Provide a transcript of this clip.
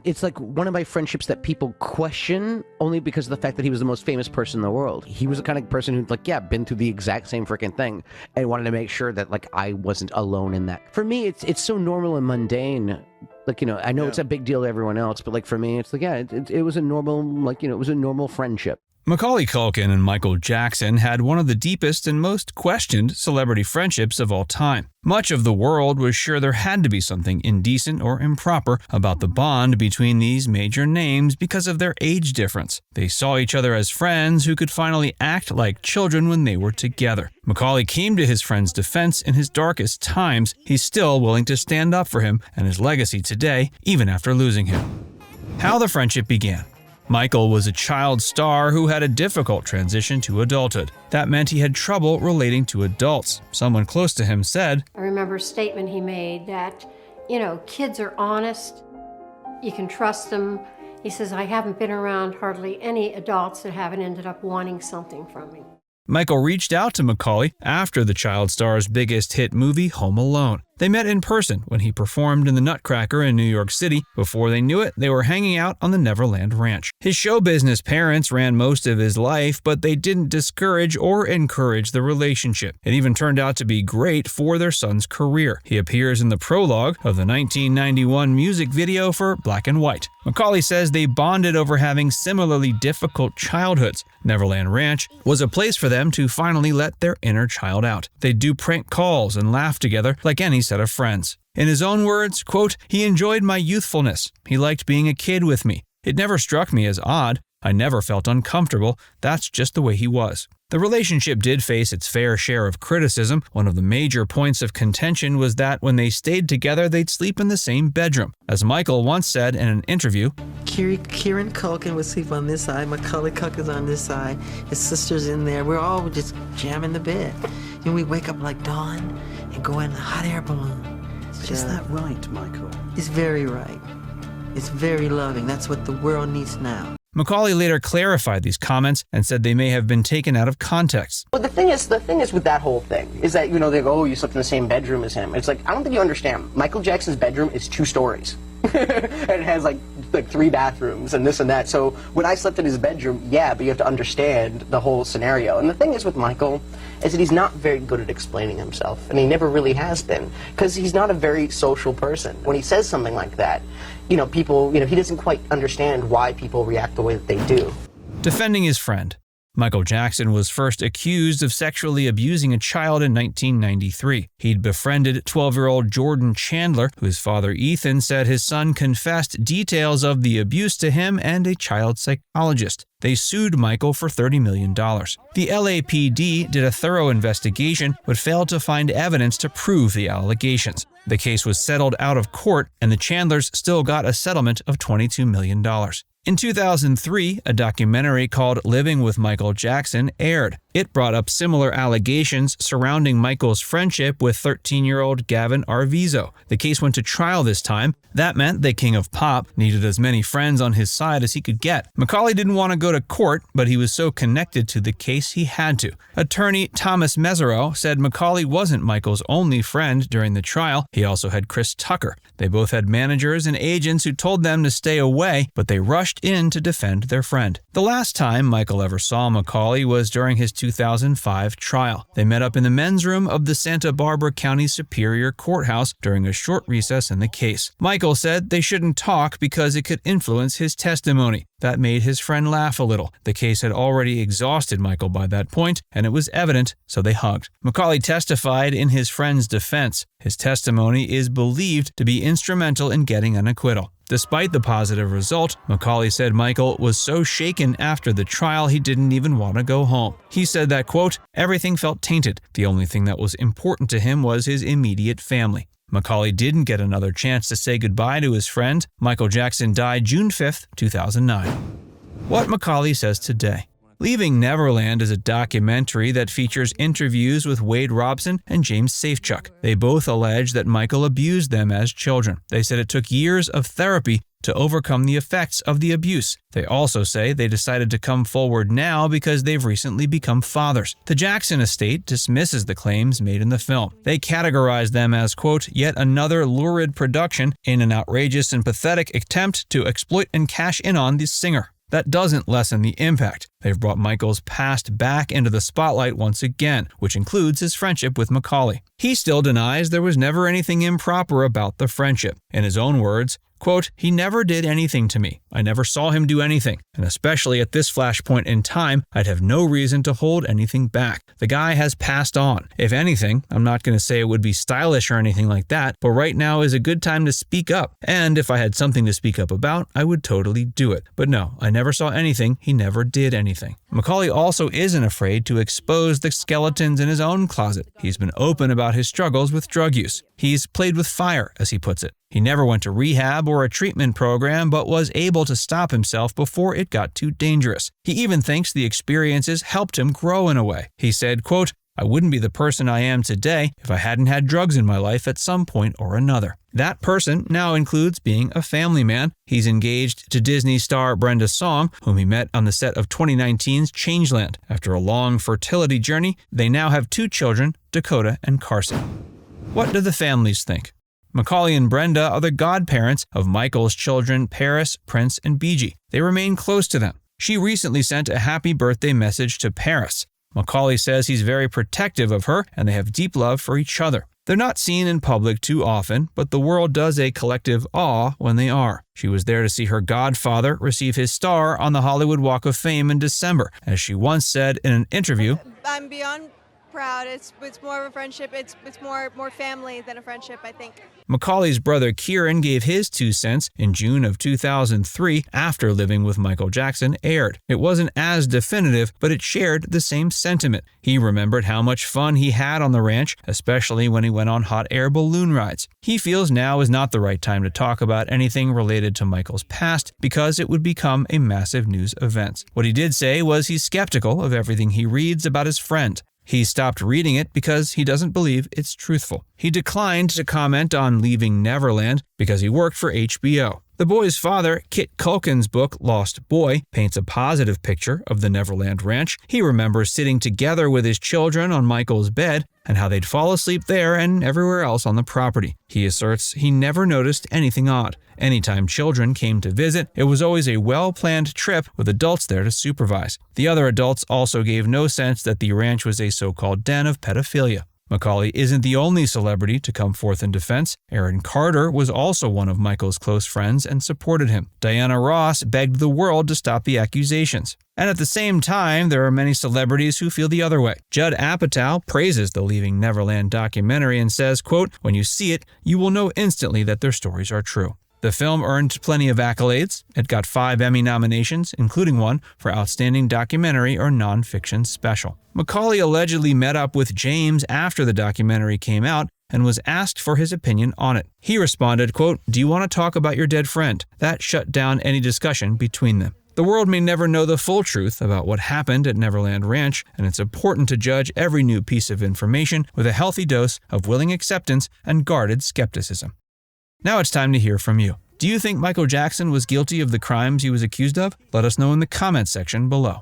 It's like one of my friendships that people question only because of the fact that he was the most famous person in the world. He was the kind of person who'd been through the exact same freaking thing and wanted to make sure that I wasn't alone in that. For me, it's so normal and mundane. I know it's a big deal to everyone else, but for me, it's it was a normal, it was a normal friendship. Macaulay Culkin and Michael Jackson had one of the deepest and most questioned celebrity friendships of all time. Much of the world was sure there had to be something indecent or improper about the bond between these major names because of their age difference. They saw each other as friends who could finally act like children when they were together. Macaulay came to his friend's defense in his darkest times. He's still willing to stand up for him and his legacy today, even after losing him. How the friendship began. Michael was a child star who had a difficult transition to adulthood. That meant he had trouble relating to adults. Someone close to him said, I remember a statement he made that, kids are honest, you can trust them. He says, I haven't been around hardly any adults that haven't ended up wanting something from me. Michael reached out to Macaulay after the child star's biggest hit movie, Home Alone. They met in person when he performed in the Nutcracker in New York City. Before they knew it, they were hanging out on the Neverland Ranch. His show business parents ran most of his life, but they didn't discourage or encourage the relationship. It even turned out to be great for their son's career. He appears in the prologue of the 1991 music video for Black and White. Macaulay says they bonded over having similarly difficult childhoods. Neverland Ranch was a place for them to finally let their inner child out. They'd do prank calls and laugh together like any set of friends. In his own words, quote, he enjoyed my youthfulness. He liked being a kid with me. It never struck me as odd. I never felt uncomfortable. That's just the way he was. The relationship did face its fair share of criticism. One of the major points of contention was that when they stayed together, they'd sleep in the same bedroom. As Michael once said in an interview, Kieran Culkin would sleep on this side, Macaulay Culkin's on this side, his sister's in there. We're all just jamming the bed. And we wake up like dawn and go in a hot air balloon. But is that right, Michael? It's very right. It's very loving. That's what the world needs now. Macaulay later clarified these comments and said they may have been taken out of context. Well, the thing is with that whole thing is that, they go, oh, you slept in the same bedroom as him. It's I don't think you understand. Michael Jackson's bedroom is 2 stories. And it has like 3 bathrooms and this and that. So when I slept in his bedroom, yeah, but you have to understand the whole scenario. And the thing is with Michael is that he's not very good at explaining himself, and he never really has been, because he's not a very social person. When he says something like that, people, he doesn't quite understand why people react the way that they do. Defending his friend. Michael Jackson was first accused of sexually abusing a child in 1993. He'd befriended 12-year-old Jordan Chandler, whose father Ethan said his son confessed details of the abuse to him and a child psychologist. They sued Michael for $30 million. The LAPD did a thorough investigation but failed to find evidence to prove the allegations. The case was settled out of court, and the Chandlers still got a settlement of $22 million. In 2003, a documentary called Living with Michael Jackson aired. It brought up similar allegations surrounding Michael's friendship with 13-year-old Gavin Arvizo. The case went to trial this time. That meant the King of Pop needed as many friends on his side as he could get. Macaulay didn't want to go to court, but he was so connected to the case he had to. Attorney Thomas Mesereau said Macaulay wasn't Michael's only friend during the trial. He also had Chris Tucker. They both had managers and agents who told them to stay away, but they rushed in to defend their friend. The last time Michael ever saw Macaulay was during his 2005 trial. They met up in the men's room of the Santa Barbara County Superior Courthouse during a short recess in the case. Michael said they shouldn't talk because it could influence his testimony. That made his friend laugh a little. The case had already exhausted Michael by that point, and it was evident, so they hugged. Macaulay testified in his friend's defense. His testimony is believed to be instrumental in getting an acquittal. Despite the positive result, Macaulay said Michael was so shaken after the trial he didn't even want to go home. He said that, quote, everything felt tainted. The only thing that was important to him was his immediate family. Macaulay didn't get another chance to say goodbye to his friend. Michael Jackson died June 5, 2009. What Macaulay says today. Leaving Neverland is a documentary that features interviews with Wade Robson and James Safechuck. They both allege that Michael abused them as children. They said it took years of therapy to overcome the effects of the abuse. They also say they decided to come forward now because they've recently become fathers. The Jackson estate dismisses the claims made in the film. They categorize them as, quote, yet another lurid production in an outrageous and pathetic attempt to exploit and cash in on the singer. That doesn't lessen the impact. They've brought Michael's past back into the spotlight once again, which includes his friendship with Macaulay. He still denies there was never anything improper about the friendship. In his own words, quote, he never did anything to me. I never saw him do anything. And especially at this flashpoint in time, I'd have no reason to hold anything back. The guy has passed on. If anything, I'm not going to say it would be stylish or anything like that, but right now is a good time to speak up. And if I had something to speak up about, I would totally do it. But no, I never saw anything. He never did anything. Macaulay also isn't afraid to expose the skeletons in his own closet. He's been open about his struggles with drug use. He's played with fire, as he puts it. He never went to rehab or a treatment program, but was able to stop himself before it got too dangerous. He even thinks the experiences helped him grow in a way. He said, quote, I wouldn't be the person I am today if I hadn't had drugs in my life at some point or another. That person now includes being a family man. He's engaged to Disney star Brenda Song, whom he met on the set of 2019's Changeland. After a long fertility journey, they now have 2 children, Dakota and Carson. What do the families think? Macaulay and Brenda are the godparents of Michael's children Paris, Prince, and Biji. They remain close to them. She recently sent a happy birthday message to Paris. Macaulay says he's very protective of her and they have deep love for each other. They're not seen in public too often, but the world does a collective awe when they are. She was there to see her godfather receive his star on the Hollywood Walk of Fame in December. As she once said in an interview, I'm beyond proud. It's more of a friendship. It's more family than a friendship, I think. Macaulay's brother Kieran gave his 2 cents in June of 2003 after Living with Michael Jackson aired. It wasn't as definitive, but it shared the same sentiment. He remembered how much fun he had on the ranch, especially when he went on hot air balloon rides. He feels now is not the right time to talk about anything related to Michael's past because it would become a massive news event. What he did say was he's skeptical of everything he reads about his friend. He stopped reading it because he doesn't believe it's truthful. He declined to comment on leaving Neverland because he worked for HBO. The boy's father, Kit Culkin's book Lost Boy, paints a positive picture of the Neverland Ranch. He remembers sitting together with his children on Michael's bed and how they'd fall asleep there and everywhere else on the property. He asserts he never noticed anything odd. Anytime children came to visit, it was always a well-planned trip with adults there to supervise. The other adults also gave no sense that the ranch was a so-called den of pedophilia. Macaulay isn't the only celebrity to come forth in defense. Aaron Carter was also one of Michael's close friends and supported him. Diana Ross begged the world to stop the accusations. And at the same time, there are many celebrities who feel the other way. Judd Apatow praises the Leaving Neverland documentary and says, quote, when you see it, you will know instantly that their stories are true. The film earned plenty of accolades. It got 5 Emmy nominations, including one for Outstanding Documentary or Nonfiction Special. Macaulay allegedly met up with James after the documentary came out and was asked for his opinion on it. He responded, quote, do you want to talk about your dead friend? That shut down any discussion between them. The world may never know the full truth about what happened at Neverland Ranch, and it's important to judge every new piece of information with a healthy dose of willing acceptance and guarded skepticism. Now it's time to hear from you. Do you think Michael Jackson was guilty of the crimes he was accused of? Let us know in the comments section below.